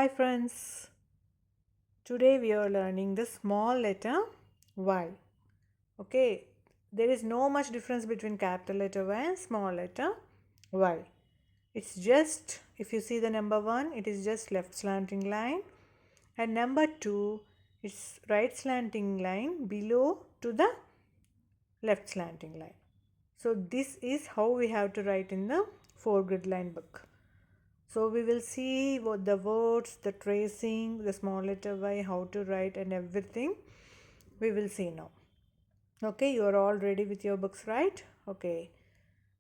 Hi friends, today we are learning the small letter Y. Okay, there is no much difference between capital letter Y and small letter Y. It's just, if you see the number 1, it is just left slanting line, and number 2, it's right slanting line below to the left slanting line. So this is how we have to write in the 4 grid line book. So we will see what the words, the tracing, the small letter Y, how to write and everything we will see now. Okay, you are all ready with your books, right? Okay.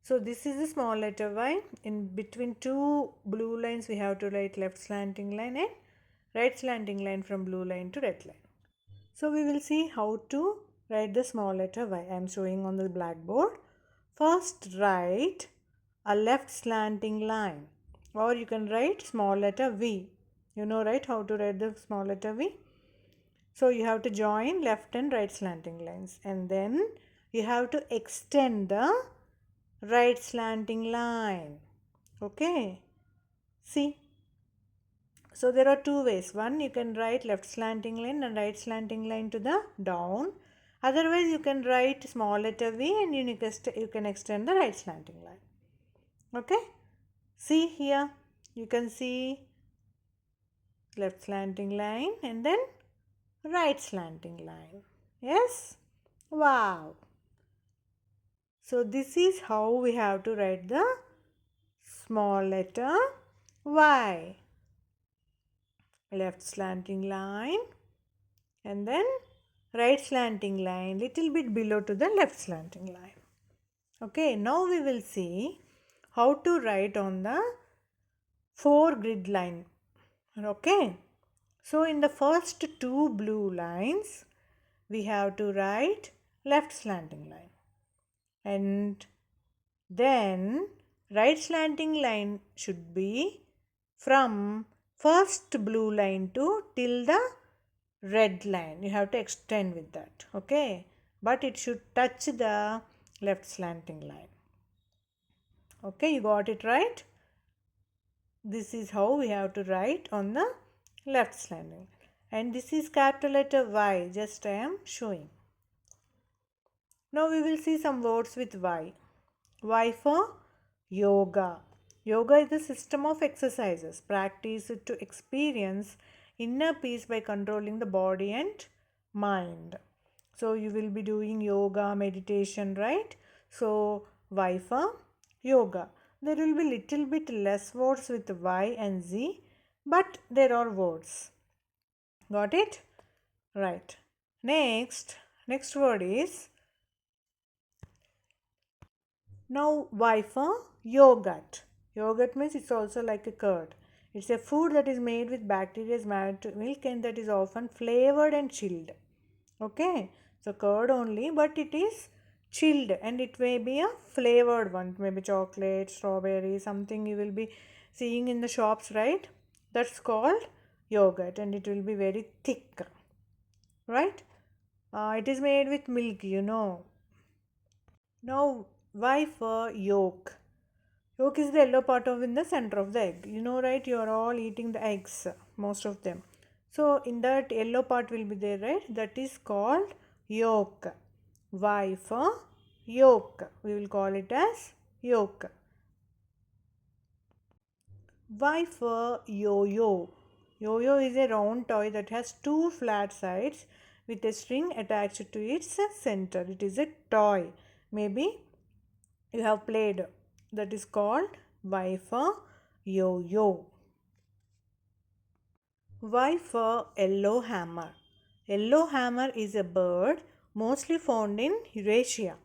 So this is the small letter Y. In between two blue lines we have to write left slanting line and right slanting line from blue line to red line. So we will see how to write the small letter Y. I am showing on the blackboard. First write a left slanting line, or you can write small letter V. You know, right, how to write the small letter V? So you have to join left and right slanting lines, and then you have to extend the right slanting line. Okay, see. So there are two ways. One, you can write left slanting line and right slanting line to the down. Otherwise, you can write small letter V and you can extend the right slanting line. Okay, see here, you can see left slanting line and then right slanting line. Yes, wow. So this is how we have to write the small letter Y. Left slanting line and then right slanting line little bit below to the left slanting line. Okay, now we will see how to write on the 4 grid line. Okay, so in the first two blue lines we have to write left slanting line, and then right slanting line should be from first blue line to till the red line. You have to extend with that. Okay, but it should touch the left slanting line. Okay, you got it right? This is how we have to write on the left slanting, and this is capital letter Y, just I am showing. Now we will see some words with Y. Y for yoga. Yoga is a system of exercises practiced to experience inner peace by controlling the body and mind. So you will be doing yoga, meditation, right? So Y for yoga. There will be little bit less words with Y and Z, but there are words. Got it? Right. Next word is now Y for yogurt. Yogurt means it's also like a curd. It's a food that is made with bacteria married to milk and that is often flavored and chilled. Okay, so curd only, but it is chilled and it may be a flavored one, maybe chocolate, strawberry, something you will be seeing in the shops, right? That's called yogurt and it will be very thick, right? It is made with milk, you know. Now, Y for yolk. Yolk is the yellow part of in the center of the egg. You know, right? You are all eating the eggs, most of them. So in that yellow part will be there, right? That is called yolk. Y for yolk. We will call it as yolk. Y for yo-yo. Yo-yo is a round toy that has two flat sides with a string attached to its center. It is a toy. Maybe you have played. That is called Y for yo-yo. Y for yellow hammer. Yellow hammer is a bird mostly found in Eurasia.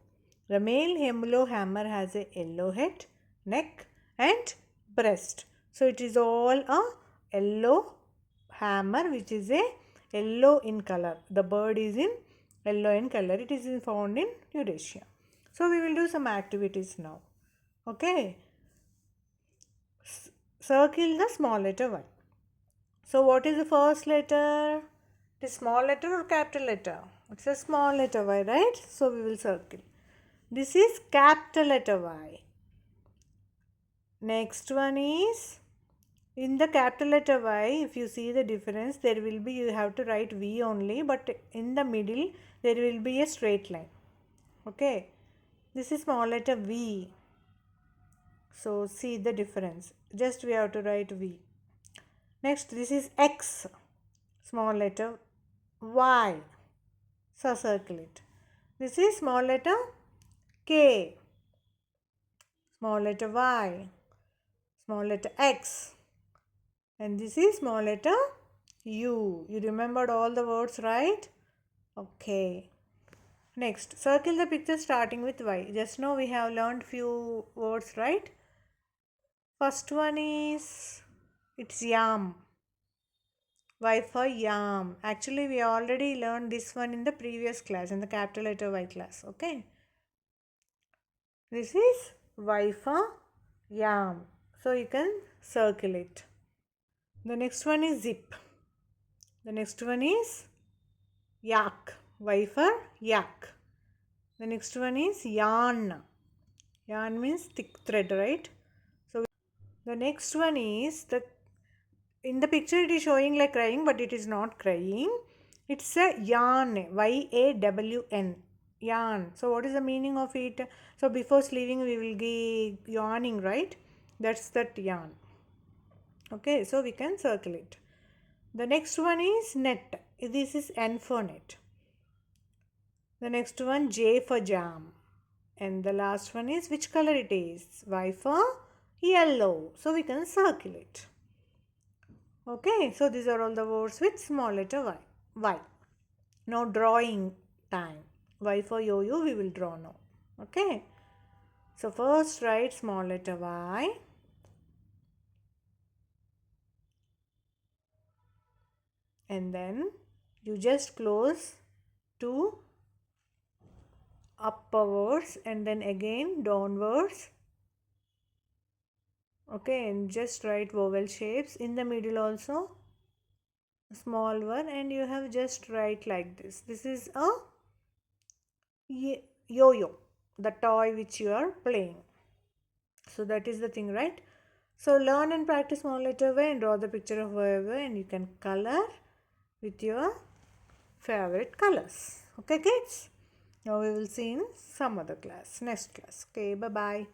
The male yellow hammer has a yellow head, neck and breast. So it is all a yellow hammer which is a yellow in color. The bird is in yellow in color. It is found in Eurasia. So we will do some activities now. Okay. Circle the small letter Y. So what is the first letter? It is small letter or capital letter? It's a small letter Y, right? So we will circle. This is capital letter Y. Next one is In the capital letter Y, if you see the difference, there will be, you have to write V only, but in the middle there will be a straight line. Okay, this is small letter V. So see the difference. Just we have to write V. Next, this is X, small letter Y. So circle it. This is small letter K, small letter Y, small letter X, and this is small letter U. You remembered all the words, right? Okay. Next, circle the picture starting with Y. Just now we have learned few words, right? First one is, it's yam. Y for yam. Actually, we already learned this one in the previous class, in the capital letter Y class. Okay. This is Y for yam. So you can circle it. The next one is zip. The next one is yak. Y for yak. The next one is yarn. Yarn means thick thread, right? So the next one is the, in the picture it is showing like crying, but it is not crying. It's a yarn. Y-A-W-N. Yarn. So what is the meaning of it? So before sleeping we will be yarning, right? That's that yarn. Okay, so we can circle it. The next one is net. This is N for net. The next one, J for jam. And the last one is which color it is? Y for yellow. So we can circle it. Okay, so these are all the words with small letter Y. Y. Now drawing time. Y for Yoyo, we will draw now. Okay. So first write small letter Y. And then you just close to upwards and then again downwards. Okay, and just write vowel shapes in the middle also, a small one, and you have just write like this. This is a yo-yo, the toy which you are playing. So that is the thing, right? So learn and practice small letter Y and draw the picture of wherever, and you can color with your favorite colors. Okay, kids? Now we will see in some other class, next class. Okay, bye bye.